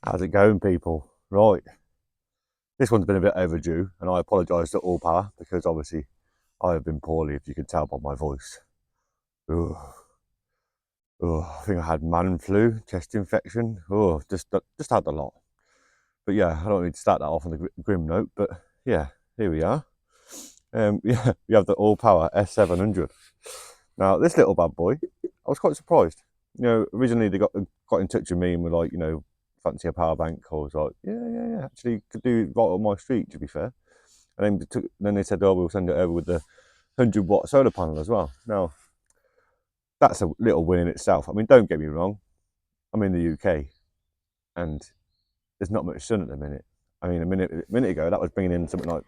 How's it going, people? Right, this one's been a bit overdue, and I apologise to All Power because obviously I have been poorly, if you can tell by my voice. Ugh. Ugh. I think I had man flu, chest infection. Oh, just had a lot. But yeah, I don't need to start that off on a grim note. But yeah, here we are. Yeah, we have the All Power S700. Now, this little bad boy, I was quite surprised. You know, originally they got in touch with me and were like, you know, fancy a power bank. I was like, yeah, actually could do right on my street, to be fair. And then they said, oh, we'll send it over with the 100-watt solar panel as well. Now, that's a little win in itself. I mean, don't get me wrong, I'm in the UK and there's not much sun at the minute. I mean, a minute ago, that was bringing in something like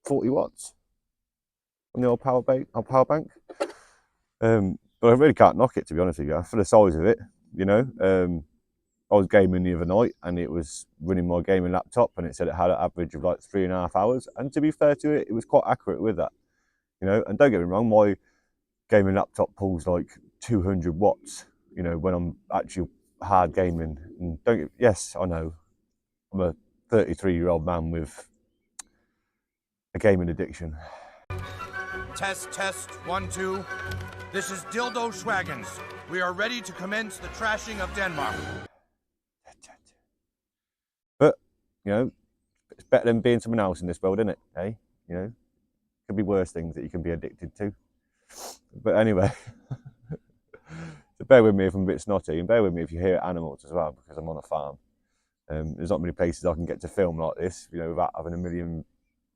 40 watts on the old power bank. But I really can't knock it, to be honest with you, for the size of it. You know, I was gaming the other night and it was running my gaming laptop and it said it had an average of like 3.5 hours. And to be fair to it, it was quite accurate with that. You know, and don't get me wrong, my gaming laptop pulls like 200 watts, you know, when I'm actually hard gaming. And yes, I know, I'm a 33-year-old man with a gaming addiction. Test, 1, 2. This is Dildo Schwaggins. We are ready to commence the trashing of Denmark. But, you know, it's better than being someone else in this world, isn't it? Eh? You know, could be worse things that you can be addicted to. But anyway, so bear with me if I'm a bit snotty, and bear with me if you hear animals as well, because I'm on a farm. There's not many places I can get to film like this, you know, without having a million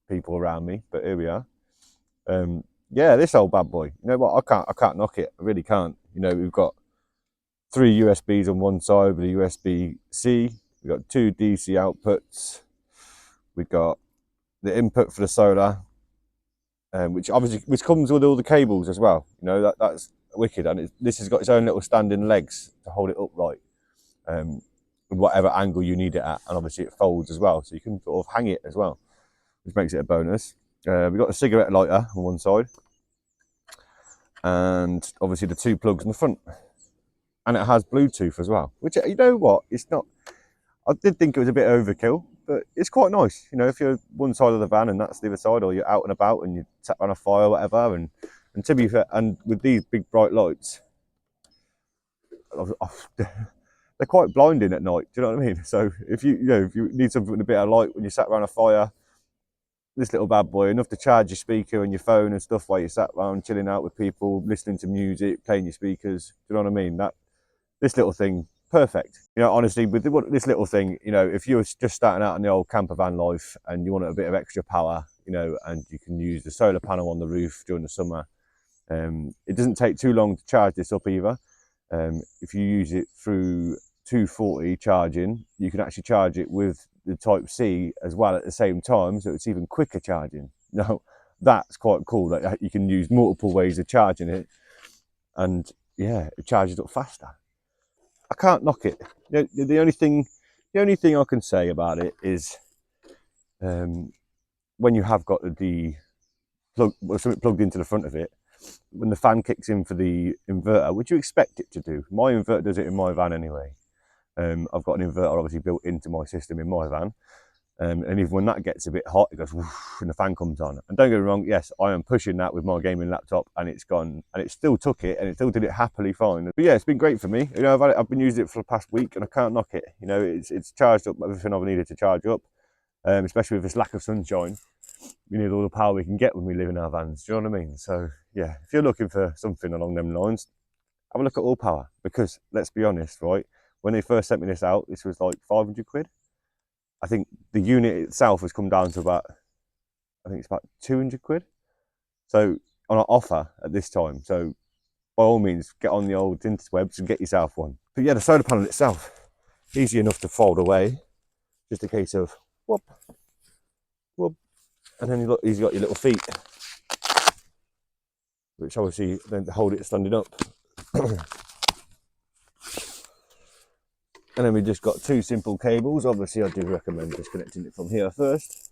people around me. But here we are. Yeah, this old bad boy. You know what? I can't knock it. I really can't. You know, we've got 3 USBs on one side with a USB-C. We've got 2 DC outputs. We've got the input for the solar, which comes with all the cables as well. You know, that's wicked. And this has got its own little standing legs to hold it upright, whatever angle you need it at. And obviously it folds as well, so you can sort of hang it as well, which makes it a bonus. We've got a cigarette lighter on one side, and obviously the 2 plugs in the front. And it has Bluetooth as well, which, you know what, it's not, I did think it was a bit overkill, but it's quite nice. You know, if you're one side of the van and that's the other side, or you're out and about and you sat around a fire or whatever, and to be fair, and with these big bright lights, they're quite blinding at night, do you know what I mean? So if you need something with a bit of light when you sat around a fire, this little bad boy, enough to charge your speaker and your phone and stuff while you sat around chilling out with people, listening to music, playing your speakers, do you know what I mean? This little thing, perfect. You know, honestly, with this little thing, you know, if you're just starting out in the old camper van life and you want a bit of extra power, you know, and you can use the solar panel on the roof during the summer, it doesn't take too long to charge this up either. If you use it through 240 charging, you can actually charge it with the Type C as well at the same time, so it's even quicker charging. Now, that's quite cool, that you can use multiple ways of charging it, and yeah, it charges up faster. I can't knock it. The only thing I can say about it is, when you have got the something plugged into the front of it, when the fan kicks in for the inverter, would you expect it to do? My inverter does it in my van anyway. I've got an inverter obviously built into my system in my van, and even when that gets a bit hot, it goes whoosh, and the fan comes on. And don't get me wrong, yes, I am pushing that with my gaming laptop, and it's gone, and it still took it, and it still did it happily fine. But yeah, it's been great for me. You know, I've been using it for the past week, and I can't knock it. You know, it's charged up everything I've needed to charge up, especially with this lack of sunshine. We need all the power we can get when we live in our vans. Do you know what I mean? So yeah, if you're looking for something along them lines, have a look at All Power, because let's be honest, right? When they first sent me this out, this was like 500 quid. I think the unit itself has come down to about, I think it's about 200 quid. So on an offer at this time. So by all means, get on the old interwebs and get yourself one. But yeah, the solar panel itself, easy enough to fold away. Just a case of whoop, whoop, and then he's got your little feet, which obviously then hold it standing up. And then we just got 2 simple cables. Obviously, I do recommend disconnecting it from here first.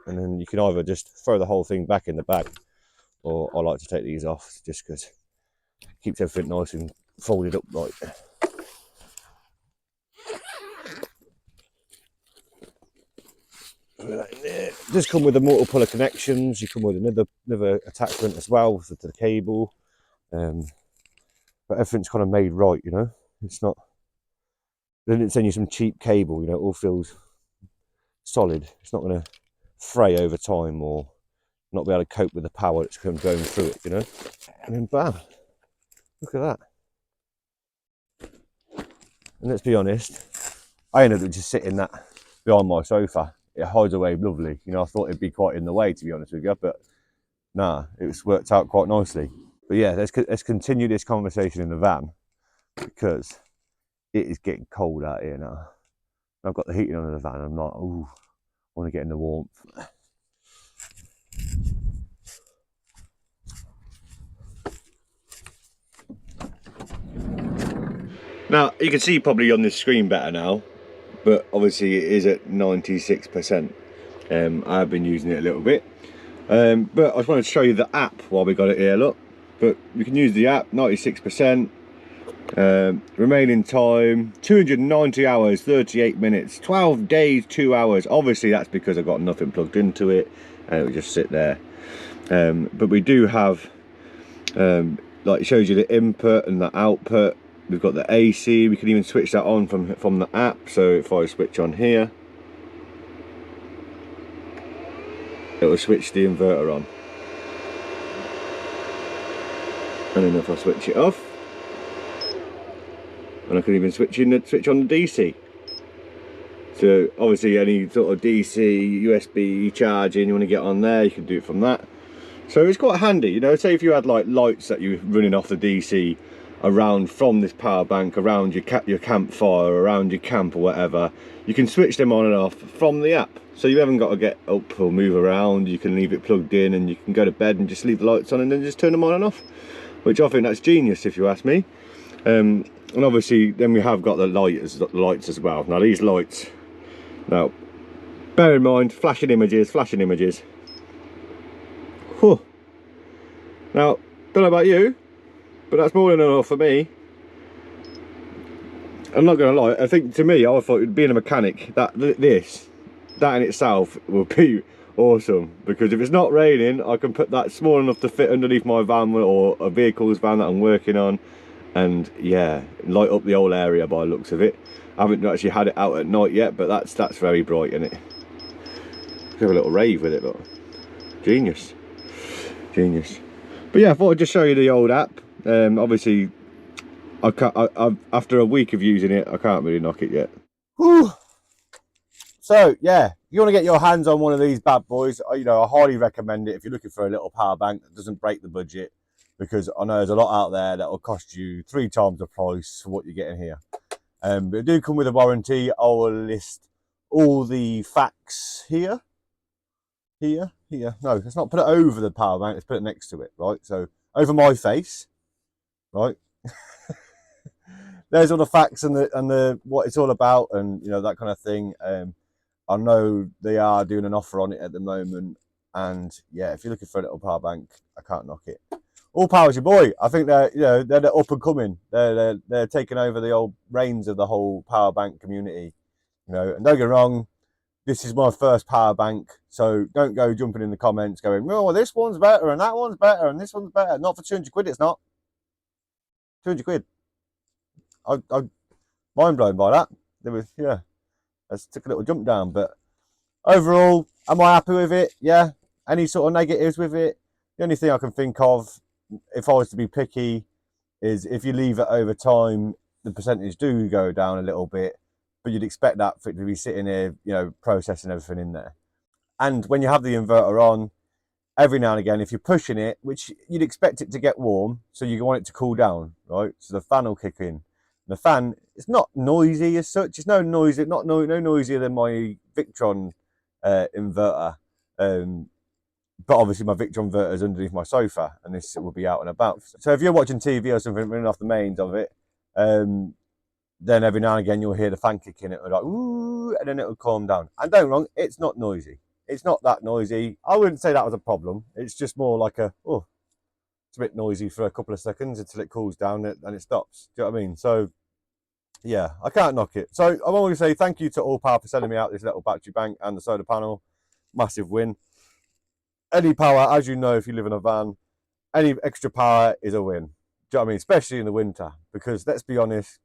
And then you can either just throw the whole thing back in the bag, or I like to take these off just because it keeps everything nice and folded up right. It does come with the multiple connections. You come with another attachment as well to the cable, but everything's kind of made right, you know. It's not. They didn't send you some cheap cable, you know. It all feels solid. It's not going to fray over time or not be able to cope with the power that's going through it, you know. And then bam, look at that. And let's be honest, I ended up just sitting that behind my sofa. It hides away lovely. You know, I thought it'd be quite in the way, to be honest with you, but nah, it's worked out quite nicely. But yeah, let's continue this conversation in the van because it is getting cold out here now. I've got the heating on in the van. I'm like, ooh, I want to get in the warmth. Now, you can see probably on this screen better now, but obviously it is at 96%. I've been using it a little bit. But I just wanted to show you the app while we got it here, look. But you can use the app, 96%. Remaining time, 290 hours, 38 minutes, 12 days, 2 hours. Obviously that's because I've got nothing plugged into it and it will just sit there. But we do have, like it shows you the input and the output. We've got the AC, we can even switch that on from the app. So if I switch on here, it will switch the inverter on. And then if I switch it off, and I can even switch on the DC. So obviously any sort of DC, USB charging you want to get on there, you can do it from that. So it's quite handy, you know, say if you had like lights that you're running off the DC around from this power bank, around your campfire, around your camp or whatever, you can switch them on and off from the app. So you haven't got to get up or move around, you can leave it plugged in and you can go to bed and just leave the lights on and then just turn them on and off, which I think that's genius if you ask me. And obviously then we have got the lights as well. Now these lights, now bear in mind, flashing images. Whew. Now, don't know about you, but that's more than enough for me. I'm not gonna lie, I think to me, I thought being a mechanic, that in itself will be awesome, because if it's not raining, I can put that small enough to fit underneath my van or a vehicle's van that I'm working on, and yeah, light up the whole area by the looks of it. I haven't actually had it out at night yet, but that's very bright, isn't it? Have a little rave with it, look. Genius. But yeah, I thought I'd just show you the old app. Obviously after a week of using it, I can't really knock it yet. Whew. So yeah, if you want to get your hands on one of these bad boys, you know, I highly recommend it if you're looking for a little power bank that doesn't break the budget, because I know there's a lot out there that will cost you 3 times the price for what you're getting here. But it do come with a warranty. I will list all the facts here. No, let's not put it over the power bank, let's put it next to it, right? So over my face, right? There's all the facts and the what it's all about, and you know, that kind of thing. I know they are doing an offer on it at the moment, and yeah, if you're looking for a little power bank, I can't knock it. All power's your boy. I think they're, you know, they're up and coming. They're taking over the old reins of the whole power bank community. You know, and don't get me wrong, this is my first power bank, so don't go jumping in the comments going, oh, well, this one's better and that one's better and this one's better. Not for 200 quid, it's not. 200 quid. I mind blown by that. There was, yeah, I took a little jump down, but overall, am I happy with it? Yeah. Any sort of negatives with it? The only thing I can think of, if I was to be picky, is if you leave it over time, the percentage do go down a little bit, but you'd expect that for it to be sitting here, you know, processing everything in there. And when you have the inverter on, every now and again, if you're pushing it, which you'd expect it to get warm, so you want it to cool down, right? So the fan will kick in. The fan, it's not noisy as such. It's no noisier than my Victron inverter. But obviously my Victron inverter is underneath my sofa, and this will be out and about. So if you're watching TV or something running off the mains of it, then every now and again you'll hear the fan kicking. It will like, ooh, and then it will calm down. And don't get me wrong, it's not noisy. It's not that noisy. I wouldn't say that was a problem. It's just more like a, oh, it's a bit noisy for a couple of seconds until it cools down and it stops. Do you know what I mean? So yeah, I can't knock it. So I want to say thank you to All Power for sending me out this little battery bank and the solar panel. massive win. Any power, as you know, if you live in a van, any extra power is a win. Do you know what I mean? Especially in the winter, because let's be honest,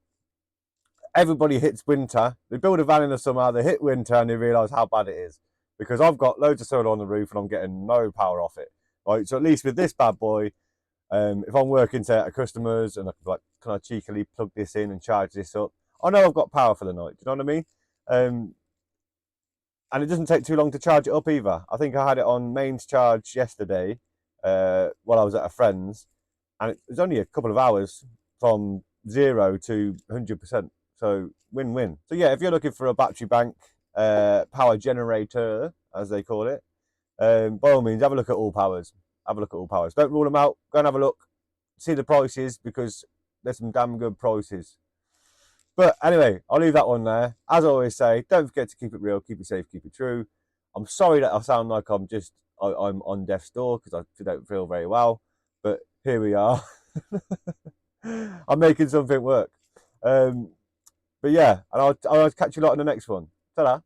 everybody hits winter. They build a van in the summer, they hit winter, and they realise how bad it is. Because I've got loads of solar on the roof and I'm getting no power off it. Right, so at least with this bad boy, if I'm working say at customers and I can, like, can I cheekily plug this in and charge this up? I know I've got power for the night. Do you know what I mean? And it doesn't take too long to charge it up either. I think I had it on mains charge yesterday while I was at a friend's, and it was only a couple of hours from 0 to 100%. So win-win. So yeah, if you're looking for a battery bank power generator, as they call it, by all means, have a look at All Powers. Have a look at All Powers. Don't rule them out. Go and have a look. See the prices, because there's some damn good prices. But anyway, I'll leave that one there. As I always say, don't forget to keep it real, keep it safe, keep it true. I'm sorry that I sound like I'm on death's door because I don't feel very well. But here we are. I'm making something work. But yeah, and I'll catch you lot in the next one. Ta-da.